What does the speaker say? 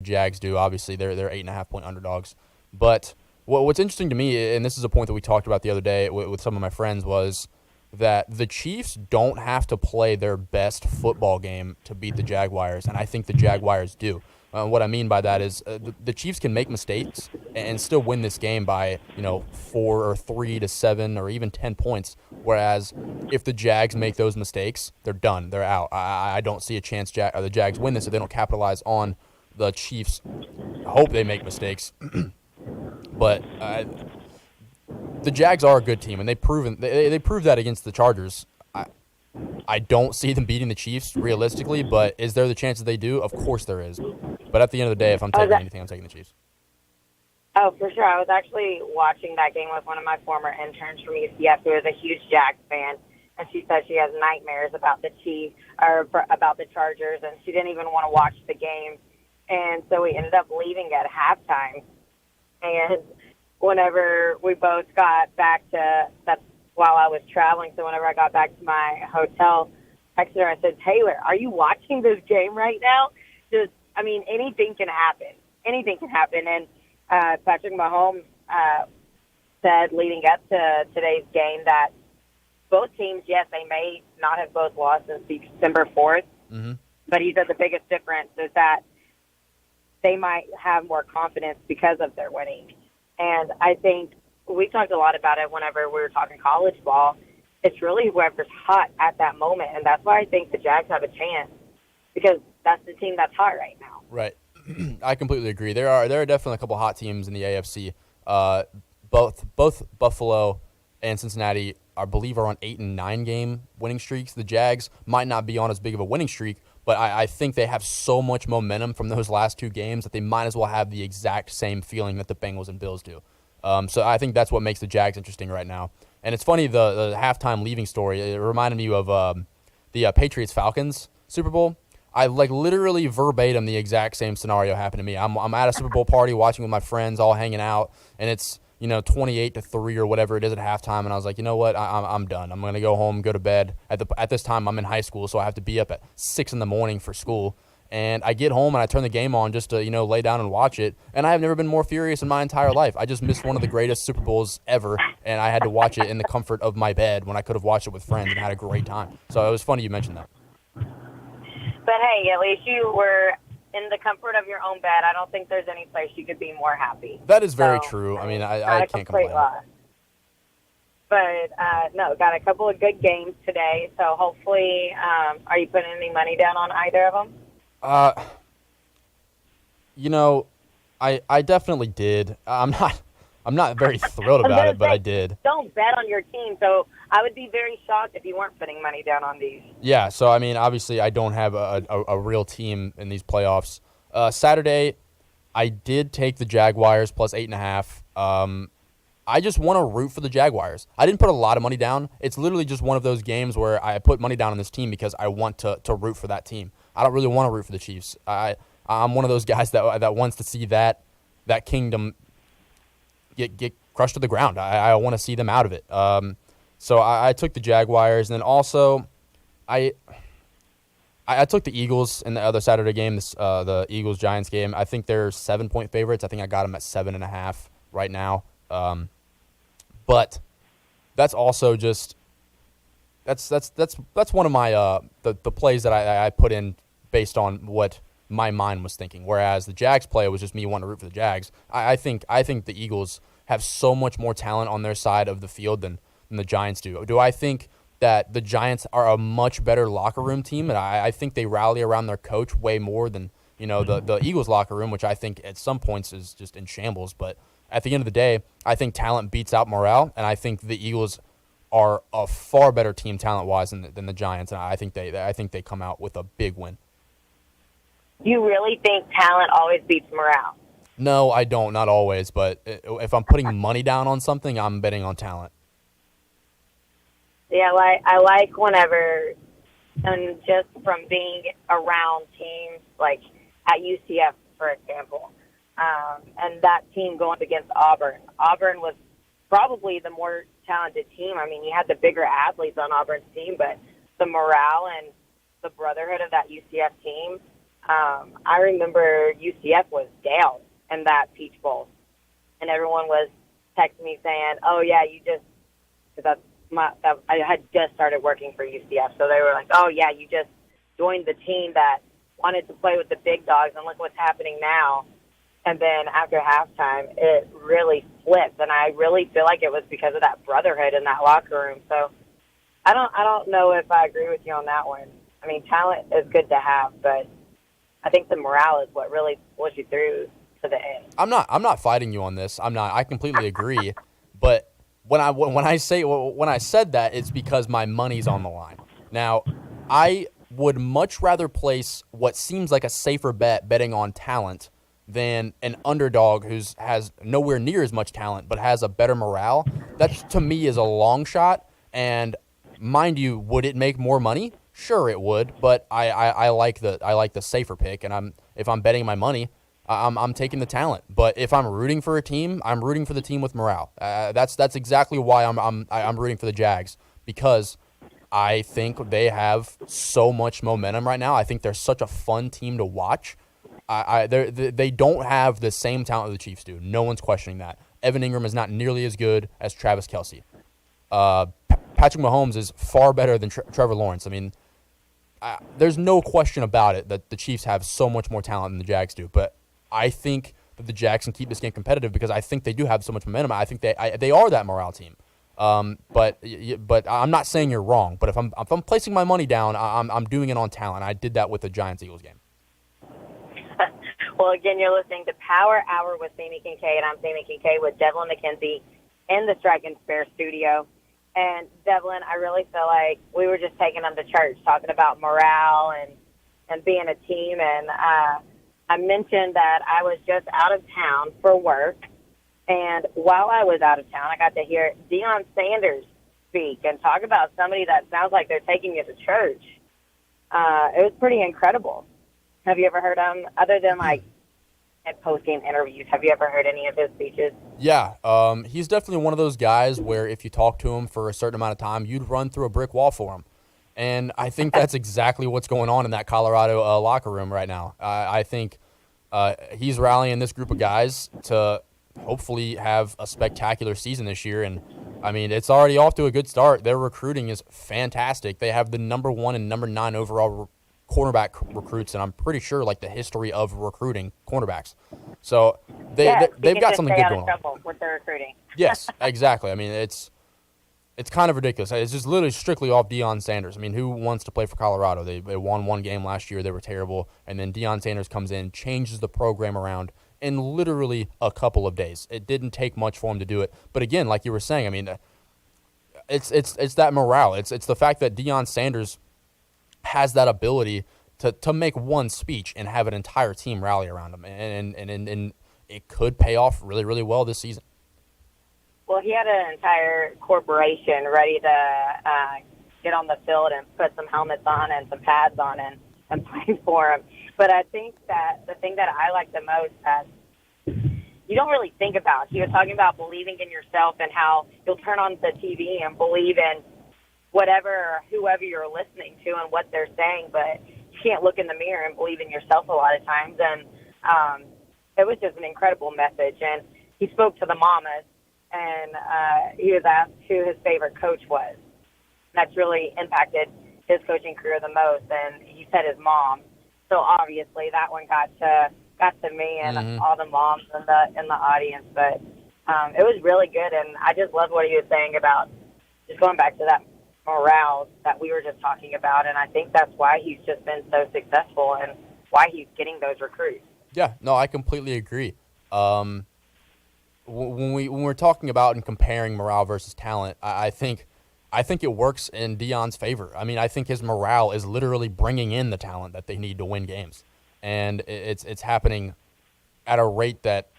Jags do. Obviously, they're 8.5 point underdogs. But what's interesting to me, and this is a point that we talked about the other day with some of my friends, was that the Chiefs don't have to play their best football game to beat the Jaguars, and I think the Jaguars do. What I mean by that is the Chiefs can make mistakes and still win this game by 4 or 3 to 7 or even 10 points. Whereas if the Jags make those mistakes, they're done. They're out. I don't see a chance the Jags win this if they don't capitalize on the Chiefs. I hope they make mistakes, but the Jags are a good team, and they proved that against the Chargers. I don't see them beating the Chiefs realistically, but is there the chance that they do? Of course there is. But at the end of the day, if I'm taking anything, I'm taking the Chiefs. Oh, for sure. I was actually watching that game with one of my former interns from UCF who is a huge Jags fan, and she said she has nightmares about the Chiefs or about the Chargers, and she didn't even want to watch the game. And so we ended up leaving at halftime. And whenever we both got back that's while I was traveling, so whenever I got back to my hotel, I texted her, I said, Taylor, are you watching this game right now? Anything can happen. Anything can happen. And Patrick Mahomes said leading up to today's game that both teams, yes, they may not have both lost since December 4th, but he said the biggest difference is that they might have more confidence because of their winning. And I think we talked a lot about it whenever we were talking college ball. It's really whoever's hot at that moment, and that's why I think the Jags have a chance because that's the team that's hot right now. Right. I completely agree. There are definitely a couple hot teams in the AFC. Both Buffalo and Cincinnati, I believe, are on 8 and 9 game winning streaks. The Jags might not be on as big of a winning streak, but I think they have so much momentum from those last two games that they might as well have the exact same feeling that the Bengals and Bills do. So I think that's what makes the Jags interesting right now. And it's funny, the halftime leaving story, it reminded me of the Patriots-Falcons Super Bowl. I literally verbatim the exact same scenario happened to me. I'm at a Super Bowl party watching with my friends, all hanging out, and it's 28-3 or whatever it is at halftime, and I was like, you know what, I'm done. I'm gonna go home, go to bed. At this time, I'm in high school, so I have to be up at 6 in the morning for school. And I get home and I turn the game on just to lay down and watch it. And I have never been more furious in my entire life. I just missed one of the greatest Super Bowls ever, and I had to watch it in the comfort of my bed when I could have watched it with friends and had a great time. So it was funny you mentioned that. But hey, at least you were in the comfort of your own bed. I don't think there's any place you could be more happy. That is very true. I mean, I can't complain. But, no, got a couple of good games today. So hopefully, are you putting any money down on either of them? I definitely did. I'm not very thrilled about it, but I did. Don't bet on your team. So I would be very shocked if you weren't putting money down on these. Yeah, so I mean, obviously, I don't have a real team in these playoffs. Saturday, I did take the Jaguars plus 8.5. I just want to root for the Jaguars. I didn't put a lot of money down. It's literally just one of those games where I put money down on this team because I want to root for that team. I don't really want to root for the Chiefs. I'm one of those guys that wants to see that kingdom get crushed to the ground. I want to see them out of it. So I took the Jaguars, and then also I took the Eagles in the other Saturday game, the Eagles-Giants game. I think they're 7-point favorites. I think I got them at 7.5 right now. But that's also just that's one of my the plays that I put in based on what my mind was thinking. Whereas the Jags play was just me wanting to root for the Jags. I think the Eagles have so much more talent on their side of the field than the Giants do. Do I think that the Giants are a much better locker room team? And I think they rally around their coach way more than the Eagles locker room, which I think at some points is just in shambles. But at the end of the day, I think talent beats out morale, and I think the Eagles are a far better team talent-wise than the Giants, and I think they come out with a big win. You really think talent always beats morale? No, I don't. Not always, but if I'm putting money down on something, I'm betting on talent. Yeah, I like whenever, and just from being around teams like at UCF, for example. And that team going up against Auburn. Auburn was probably the more talented team. I mean, you had the bigger athletes on Auburn's team, but the morale and the brotherhood of that UCF team, I remember UCF was down in that Peach Bowl, and everyone was texting me saying, "Oh yeah, you just," because I had just started working for UCF, so they were like, "Oh yeah, you just joined the team that wanted to play with the big dogs, and look what's happening now." And then after halftime, it really flipped, and I really feel like it was because of that brotherhood in that locker room. So I don't know if I agree with you on that one. I mean, talent is good to have, but I think the morale is what really pulls you through to the end. I'm not fighting you on this. I'm not. I completely agree. But when I said that, it's because my money's on the line. Now, I would much rather place what seems like a safer betting on talent than an underdog has nowhere near as much talent but has a better morale. That to me is a long shot. And mind you, would it make more money? Sure, it would. But I like the safer pick. And if I'm betting my money, I'm taking the talent. But if I'm rooting for a team, I'm rooting for the team with morale. That's exactly why I'm rooting for the Jags, because I think they have so much momentum right now. I think they're such a fun team to watch. They don't have the same talent the Chiefs do. No one's questioning that. Evan Ingram is not nearly as good as Travis Kelce. Patrick Mahomes is far better than Trevor Lawrence. I mean, there's no question about it that the Chiefs have so much more talent than the Jags do. But I think that the Jags can keep this game competitive because I think they do have so much momentum. I think they are that morale team. But I'm not saying you're wrong. But if I'm placing my money down, I'm doing it on talent. I did that with the Giants-Eagles game. Well, again, you're listening to Power Hour with Sammy Kincaid. I'm Sammy Kincaid with Devlin McKenzie in the Strike and Spare studio. And, Devlin, I really feel like we were just taking them to church, talking about morale and being a team. And I mentioned that I was just out of town for work. And while I was out of town, I got to hear Deion Sanders speak and talk about somebody that sounds like they're taking you to church. It was pretty incredible. Have you ever heard him, other than like at post-game interviews, have you ever heard any of his speeches? Yeah, he's definitely one of those guys where if you talk to him for a certain amount of time, you'd run through a brick wall for him. And I think that's exactly what's going on in that Colorado locker room right now. I think he's rallying this group of guys to hopefully have a spectacular season this year. And, I mean, it's already off to a good start. Their recruiting is fantastic. They have the number 1 and number 9 overall cornerback recruits, and I'm pretty sure like the history of recruiting cornerbacks. So they've got something good going on with their recruiting. Yes, exactly. I mean, it's kind of ridiculous. It's just literally strictly off Deion Sanders. I mean, who wants to play for Colorado? They won one game last year. They were terrible. And then Deion Sanders comes in, changes the program around in literally a couple of days. It didn't take much for him to do it. But again, like you were saying, I mean, it's that morale. It's the fact that Deion Sanders has that ability to make one speech and have an entire team rally around him. And it could pay off really, really well this season. Well, he had an entire corporation ready to get on the field and put some helmets on and some pads on and play for him. But I think that the thing that I like the most that you don't really think about, he was talking about believing in yourself and how you'll turn on the TV and believe in whatever or whoever you're listening to and what they're saying, but you can't look in the mirror and believe in yourself a lot of times. And it was just an incredible message. And he spoke to the mamas, and he was asked who his favorite coach was. That's really impacted his coaching career the most, and he said his mom. So obviously that one got to me and all the moms in the audience. But it was really good, and I just loved what he was saying about just going back to that morale that we were just talking about, and I think that's why he's just been so successful and why he's getting those recruits. Yeah, no, I completely agree. When we're talking about and comparing morale versus talent, I think it works in Deion's favor. I mean, I think his morale is literally bringing in the talent that they need to win games, and it's happening at a rate that